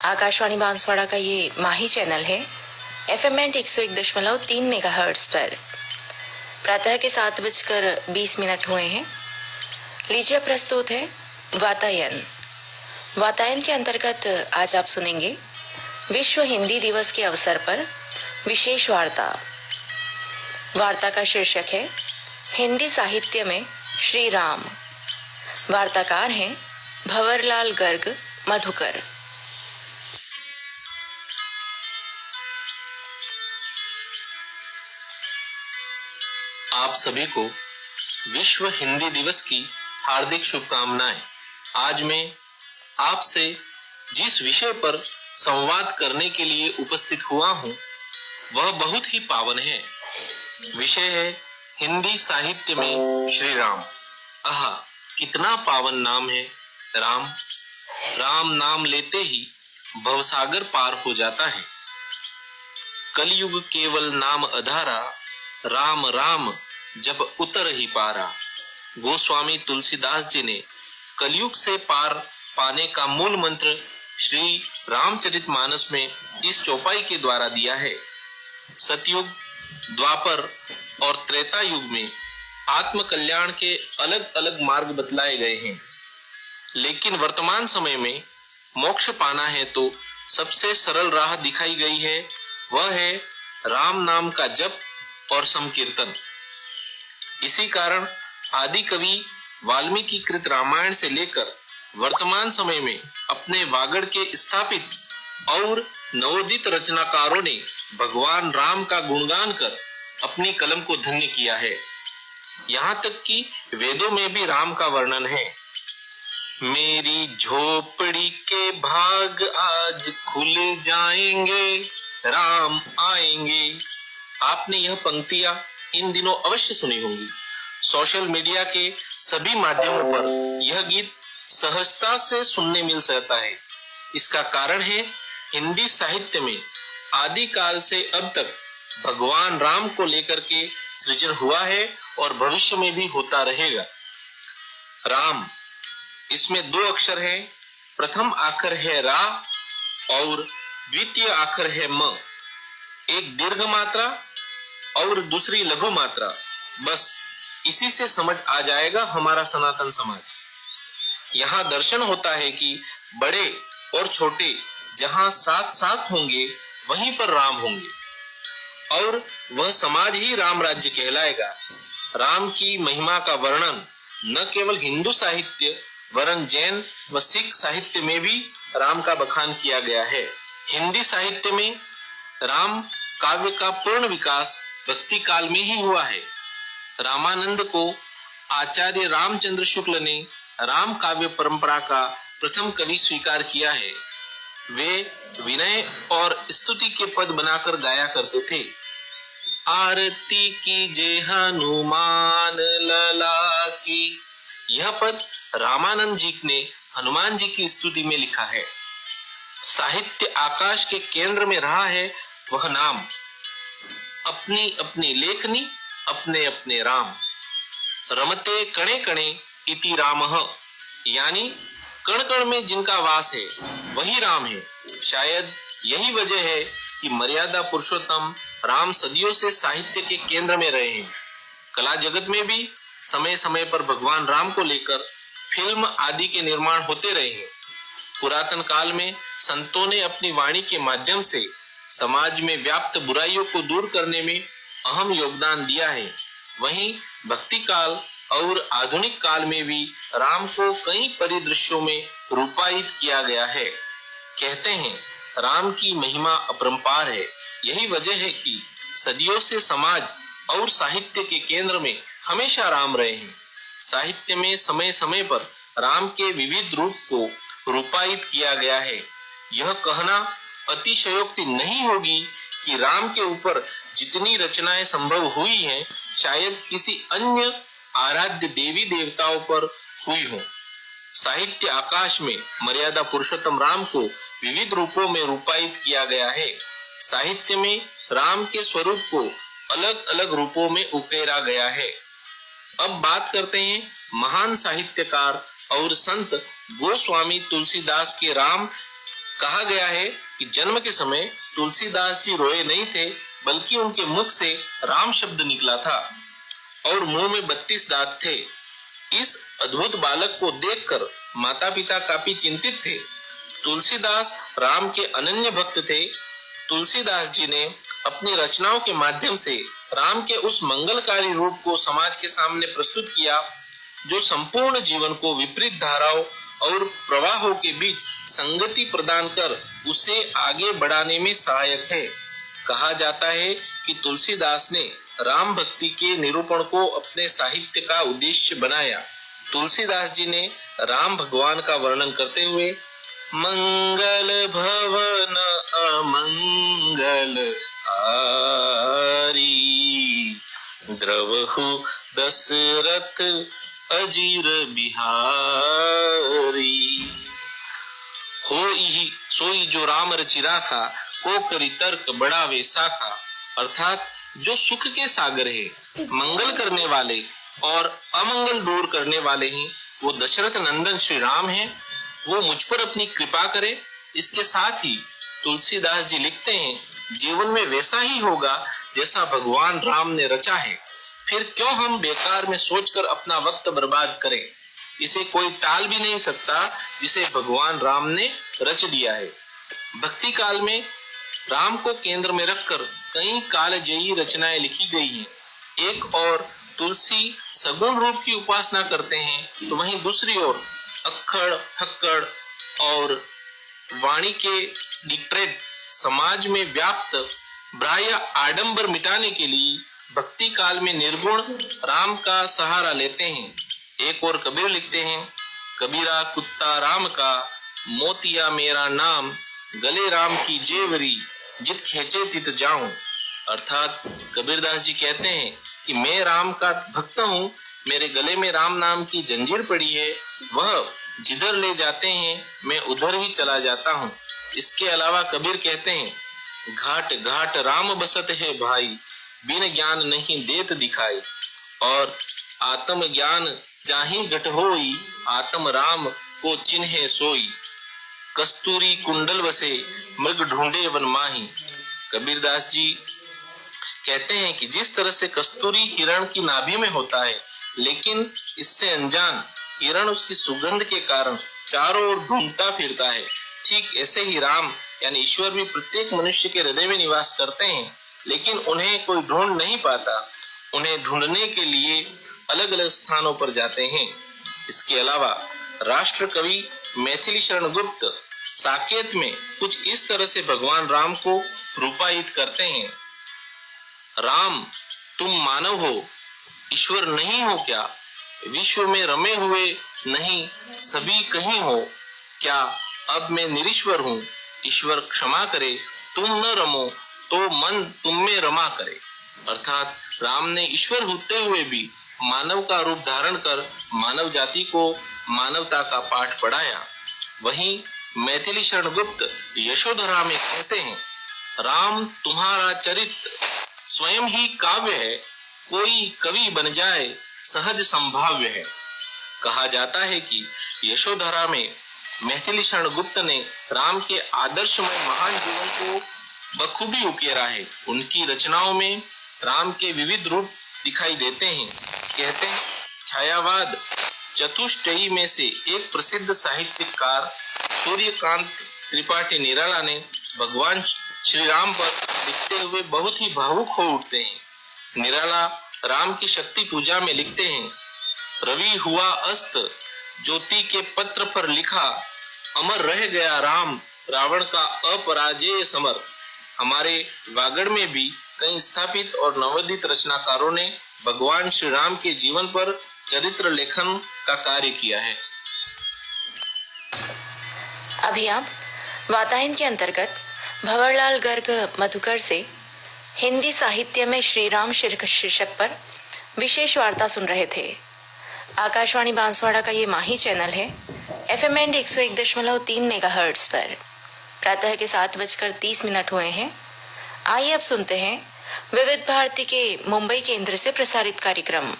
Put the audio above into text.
आकाशवाणी बांसवाड़ा का ये माही चैनल है। FM बैंड 101.3 मेगाहर्ट्ज पर प्रातः के 7:20 हुए हैं। लीजिए प्रस्तुत है वातायन। वातायन के अंतर्गत आज आप सुनेंगे विश्व हिंदी दिवस के अवसर पर विशेष वार्ता। वार्ता का शीर्षक है हिंदी साहित्य में श्री राम। वार्ताकार हैं भंवरलाल गर्ग मधुकर। आप सभी को विश्व हिंदी दिवस की हार्दिक शुभकामनाएं। आज मैं आपसे जिस विषय पर संवाद करने के लिए उपस्थित हुआ हूं, वह बहुत ही पावन है। विषय है हिंदी साहित्य में श्री राम। आहा, कितना पावन नाम है राम। राम नाम लेते ही भवसागर पार हो जाता है। कलयुग केवल नाम अधारा, राम राम जब उतर ही पारा। गोस्वामी तुलसीदास जी ने कलयुग से पार पाने का मूल मंत्र श्री रामचरितमानस में इस चौपाई के द्वारा दिया है। सतयुग, द्वापर और त्रेता युग में आत्म कल्याण के अलग अलग मार्ग बतलाए गए हैं, लेकिन वर्तमान समय में मोक्ष पाना है तो सबसे सरल राह दिखाई गई है। वह है राम नाम का जप और संकीर्तन। इसी कारण आदि कवि वाल्मीकि कृत रामायण से लेकर वर्तमान समय में अपने वागड़ के स्थापित और नवोदित रचनाकारों ने भगवान राम का गुणगान कर अपनी कलम को धन्य किया है। यहाँ तक कि वेदों में भी राम का वर्णन है। मेरी झोपड़ी के भाग आज खुल जाएंगे, राम आएंगे। आपने यह पंक्तियां इन दिनों अवश्य सुनी होंगी। सोशल मीडिया के सभी माध्यमों पर यह गीत सहजता से सुनने मिल सकता है। इसका कारण है हिंदी साहित्य में आदिकाल से अब तक भगवान राम को लेकर के सृजन हुआ है और भविष्य में भी होता रहेगा। राम, इसमें 2 अक्षर हैं। प्रथम अक्षर है रा और द्वितीय अक्षर है म। एक दीर्घ मात्रा और दूसरी लघु मात्रा। बस इसी से समझ आ जाएगा हमारा सनातन समाज। यहाँ दर्शन होता है कि बड़े और छोटे जहाँ साथ साथ होंगे वहीं पर राम होंगे और वह समाज ही राम राज्य कहलाएगा। राम की महिमा का वर्णन न केवल हिंदू साहित्य वरन जैन व सिख साहित्य में भी राम का बखान किया गया है। हिंदी साहित्य में राम काव्य का पूर्ण विकास भक्ति काल में ही हुआ है। रामानंद को आचार्य रामचंद्र शुक्ल ने राम काव्य परंपरा का प्रथम कवि स्वीकार किया है। वे विनय और स्तुति के पद बनाकर गाया करते थे। आरती कीजे हनुमान लला की, यह पद रामानंद जी ने हनुमान जी की स्तुति में लिखा है। साहित्य आकाश के केंद्र में रहा है वह नाम। अपनी अपनी लेखनी, अपने अपने राम। रमते कणे कणे इति रामः, यानी कण कण में जिनका वास है वही राम है। शायद यही वजह है कि मर्यादा पुरुषोत्तम राम सदियों से साहित्य के केंद्र में रहे हैं। कला जगत में भी समय समय पर भगवान राम को लेकर फिल्म आदि के निर्माण होते रहे हैं। पुरातन काल में संतों ने अपनी वाणी के माध्यम से समाज में व्याप्त बुराइयों को दूर करने में अहम योगदान दिया है। वहीं भक्ति काल और आधुनिक काल में भी राम को कई परिदृश्यों में रूपायित किया गया है। कहते हैं राम की महिमा अपरंपार है। यही वजह है कि सदियों से समाज और साहित्य के केंद्र में हमेशा राम रहे हैं। साहित्य में समय समय पर राम के विविध रूप को रूपायित किया गया है। यह कहना अतिशयोक्ति नहीं होगी कि राम के ऊपर जितनी रचनाएं संभव हुई हैं, शायद किसी अन्य आराध्य देवी देवताओं पर हुई हो। साहित्य आकाश में मर्यादा पुरुषोत्तम राम को विविध रूपों में रूपायित किया गया है। साहित्य में राम के स्वरूप को अलग अलग रूपों में उकेरा गया है। अब बात करते हैं महान साहित्यकार और संत गोस्वामी तुलसीदास के राम कहा गया है कि जन्म के समय तुलसीदास जी रोए नहीं थे, बल्कि उनके मुख से राम शब्द निकला था और मुंह में 32 दांत थे। इस अद्भुत बालक को देखकर माता पिता काफी चिंतित थे। तुलसीदास राम के अनन्य भक्त थे। तुलसीदास जी ने अपनी रचनाओं के माध्यम से राम के उस मंगलकारी रूप को समाज के सामने प्रस्तुत किया, जो संपूर्ण जीवन को विपरीत धाराओं और प्रवाहों के बीच संगति प्रदान कर उसे आगे बढ़ाने में सहायक है। कहा जाता है कि तुलसीदास ने राम भक्ति के निरूपण को अपने साहित्य का उद्देश्य बनाया। तुलसीदास जी ने राम भगवान का वर्णन करते हुए मंगल भवन अमंगल हारी, द्रवहु दशरथ अजीर बिहारी, होई सोई जो राम रचि राखा, को करी तर्क बढ़ावे शाखा। अर्थात जो सुख के सागर है, मंगल करने वाले और अमंगल दूर करने वाले हैं, वो दशरथ नंदन श्री राम हैं। वो मुझ पर अपनी कृपा करे। इसके साथ ही तुलसीदास जी लिखते हैं, जीवन में वैसा ही होगा जैसा भगवान राम ने रचा है। फिर क्यों हम बेकार में सोचकर अपना वक्त बर्बाद करें। इसे कोई टाल भी नहीं सकता जिसे भगवान राम ने रच दिया है। भक्ति काल में राम को केंद्र में रखकर कई कालजयी रचनाएं लिखी गई हैं। एक और तुलसी सगुण रूप की उपासना करते हैं, तो वहीं दूसरी ओर अक्खड़ फक्कड़ और वाणी के डिक्टेट समाज में व्याप्त बाह्य आडंबर मिटाने के लिए भक्ति काल में निर्गुण राम का सहारा लेते हैं। एक और कबीर लिखते हैं, कबीरा कुत्ता राम का, मोतिया मेरा नाम, गले राम की जेवरी, जित खेचे तित जाऊं। अर्थात कबीरदास जी कहते हैं कि मैं राम का भक्त हूँ, मेरे गले में राम नाम की जंजीर पड़ी है, वह जिधर ले जाते हैं मैं उधर ही चला जाता हूँ। इसके अलावा कबीर कहते हैं, घाट घाट राम बसत है भाई, बिन ज्ञान नहीं देत दिखाई, और आत्म ज्ञान जाहि घट होई, आत्म राम को चिन्हे सोई, कस्तूरी कुंडल बसे मृग ढूंढे वन माही। कबीरदास जी कहते हैं कि जिस तरह से कस्तूरी हिरण की नाभि में होता है, लेकिन इससे अनजान हिरण उसकी सुगंध के कारण चारों ओर ढूंढता फिरता है, ठीक ऐसे ही राम यानी ईश्वर भी प्रत्येक मनुष्य के हृदय में निवास करते हैं, लेकिन उन्हें कोई ढूंढ नहीं पाता। उन्हें ढूंढने के लिए अलग अलग स्थानों पर जाते हैं। इसके अलावा राष्ट्र कवि मैथिली शरण गुप्त साकेत में कुछ इस तरह से भगवान राम को रूपायित करते हैं। राम तुम मानव हो, ईश्वर नहीं हो क्या? विश्व में रमे हुए नहीं सभी कहीं हो क्या? अब मैं निरीश्वर हूँ, ईश्वर क्षमा करे, तुम न रमो तो मन तुम में रमा करे। अर्थात राम ने ईश्वर होते हुए भी मानव का रूप धारण कर मानव जाति को मानवता का पाठ पढ़ाया। वहीं मैथिली शरण गुप्त यशोधरा में कहते हैं, राम तुम्हारा चरित्र स्वयं ही काव्य है, कोई कवि बन जाए सहज संभाव्य है। कहा जाता है कि यशोधरा में मैथिली शरण गुप्त ने राम के आदर्शमय महान जीवन को बखूबी उकेरा है। उनकी रचनाओं में राम के विविध रूप दिखाई देते हैं। कहते हैं, छायावाद चतुष्टयी में से एक प्रसिद्ध साहित्यकार सूर्यकांत त्रिपाठी निराला ने भगवान श्री राम पर लिखते हुए बहुत ही भावुक हो उठते हैं। निराला राम की शक्ति पूजा में लिखते हैं, रवि हुआ अस्त, ज्योति के पत्र पर लिखा, अमर रह गया राम, रावण का अपराजेय समर। हमारे वागड़ में भी कई स्थापित और नवोदित रचनाकारों ने भगवान श्री राम के जीवन पर चरित्र लेखन का कार्य किया है। अभी आप वातायन के अंतर्गत भंवरलाल गर्ग मधुकर से हिंदी साहित्य में श्री राम शीर्षक पर विशेष वार्ता सुन रहे थे। आकाशवाणी बांसवाड़ा का ये माही चैनल है FM बैंड 101.3 मेगाहर्ट्ज पर। प्रातः के 7:30 हुए हैं। आइए अब सुनते हैं विविध भारती के मुंबई केंद्र से प्रसारित कार्यक्रम।